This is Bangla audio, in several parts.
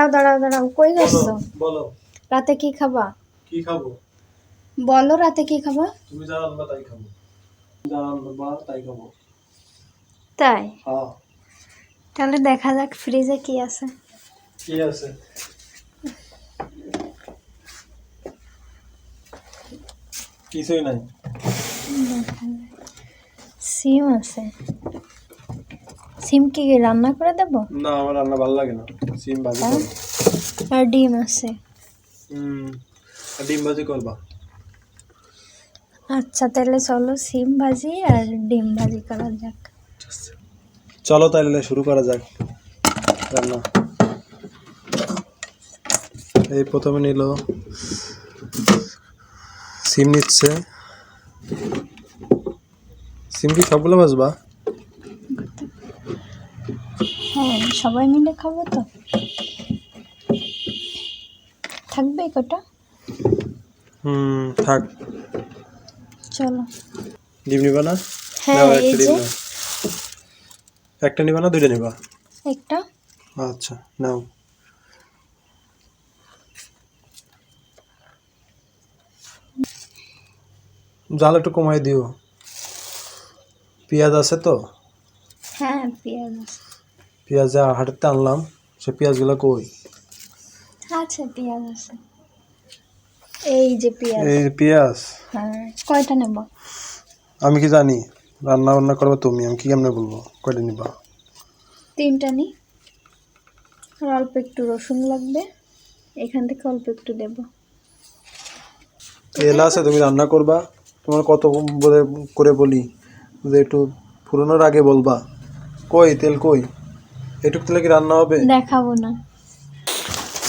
দাঁড়াও দাঁড়াও দাঁড়াও, কই যাচ্ছ? বলো রাতে কি খাবা? কি খাবো? বলো রাতে কি খাবা? তুমি যা রান্না তাই খাবো। যা রান্না তাই খাবো। তাই? হ্যাঁ। তাহলে দেখা যাক ফ্রিজে কি আছে। কি আছে? কিছুই নাই। সিম আছে। সিম কি রান্না করে দেবো? না, আমার রান্না ভালো লাগে না। সিম ভাজি করো। আর ডিম আছে। ডিম ভাজি করবা? আচ্ছা তাহলে চলো সিম ভাজি আর ডিম ভাজি করা যাক। চলো তাহলে শুরু করা যাক রান্না। এই প্রথমে নিল সিম নিচ্ছে। সিম কি সবগুলো ভাজবা? হ্যাঁ সবাই মিলে খাবো তো। থাকবে কটা? থাক। চলো। ডিম নিবা না? হ্যাঁ এই যে একটা নিবা না দুইটা নিবা? একটা। আচ্ছা নাও। জাল একটু কমাই দিও। পেঁয়াজ আছে তো? হ্যাঁ পেঁয়াজ আছে। পেঁয়াজ হাঁটাতে আনলাম, সে পেঁয়াজগুলো কই? আচ্ছা পেঁয়াজ আছে, এই যে পেঁয়াজ। এই পেঁয়াজ? হ্যাঁ কয়টা নেব? আমি কি জানি? রান্না বান্না করবে তুমি, আমি কি কেমনে বলবো কয়টা নিবা? 3টা নি। আর অল্প একটু রসুন লাগবে, এখান থেকে অল্প একটু দেব। তেল আছে, তুমি রান্না করবা, তোমার কত বলে করে বলি যে একটু ফুরানোর আগে বলবা। কই তেল কই? এটুক তেলে কি রান্না হবে? দেখাবো না।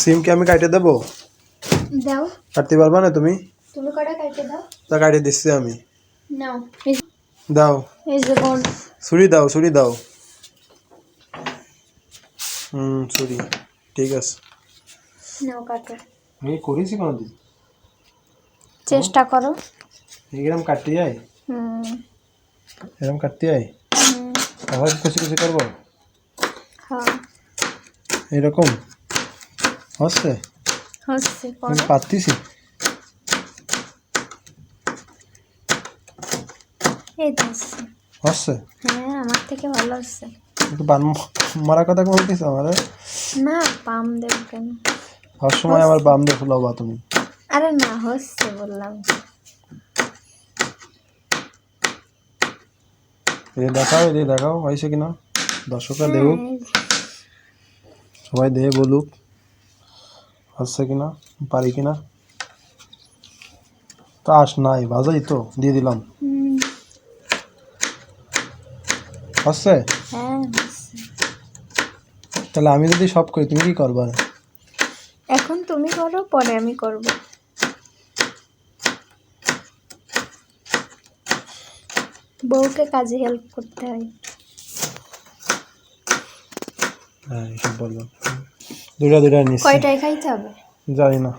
সিম কি আমি কাটে দেবো? দাও। কাটতে পারবা না তুমি? তুমি কটা কাটে দাও। তা কাটে দিচ্ছি আমি। নাও দাও। এই যে বল। ছুরি দাও, ছুরি দাও। ছুরি ঠিক আছে। নাও কাটো। আমি করেছি কোনোদিন? চেষ্টা করো। এরকম কাটতে যাই? এরকম কাটতে যাই? আবার কুচি কুচি করবো? হ্যাঁ এরকম হচ্ছে? হচ্ছে আমি পারতেছি। এই তো হচ্ছে। হচ্ছে? হ্যাঁ আমার থেকে ভালো হচ্ছে। একটু বান মারা কথা বলতেছ আমার? না পাম দেব কেন? সব সময় আমার বাম দিয়ে ফুলাবা তুমি। আরে না হচ্ছে বললাম। দেখাও, দেখাও হয়েছে কিনা, দর্শকরা দেখুক, সবাই দেখে বলুক হচ্ছে কিনা, পারি কিনা। তো নাই ভাজাই তো দিয়ে দিলাম। হচ্ছে? হ্যাঁ হচ্ছে। তাহলে আমি যদি সব করি তুমি কি করবা? এখন তুমি করো, পরে আমি করব। বউকে কাজে হেল্প করতে হয়। হ্যাঁ এসব বলবো। দুইটা নিচ্ছি। কয়টায় খাইতে হবে জানি না।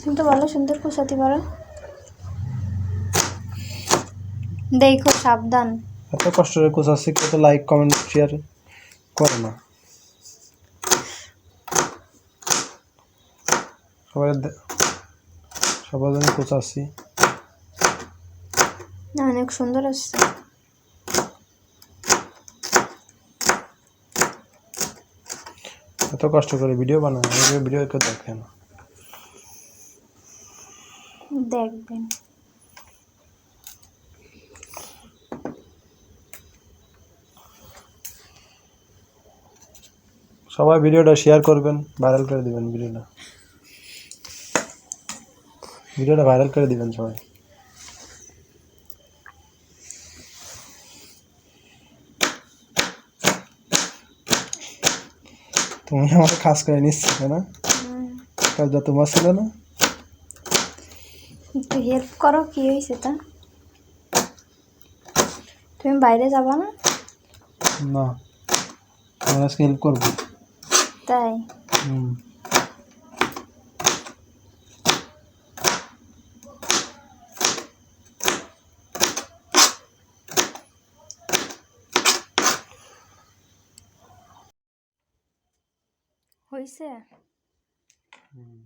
তুমি তো ভালো সুন্দর কুচাতে পারো। দেখো সাবধান। এত কষ্ট করে কোচাচ্ছি, কত লাইক কমেন্ট শেয়ার করে না সবাই। সবার জন্য কোচাচ্ছি। না অনেক সুন্দর আসছে। এত কষ্ট করে ভিডিও বানায়, ভিডিও কেউ দেখে না। দেখবেন। সবাই ভিডিওটা শেয়ার করবেন, ভাইরাল করে দিবেন ভিডিওটা ভাইরাল করে দিবেন সবাই। তুমি আমার কাজ করে নিচ্ছ না? কাজটা তোমার ছিল না? একটু হেল্প করো, কি হয়েছে তা? তুমি বাইরে যাবা না? না, আমি আজকে হেল্প করবো। তাই? হয়েছে? হুম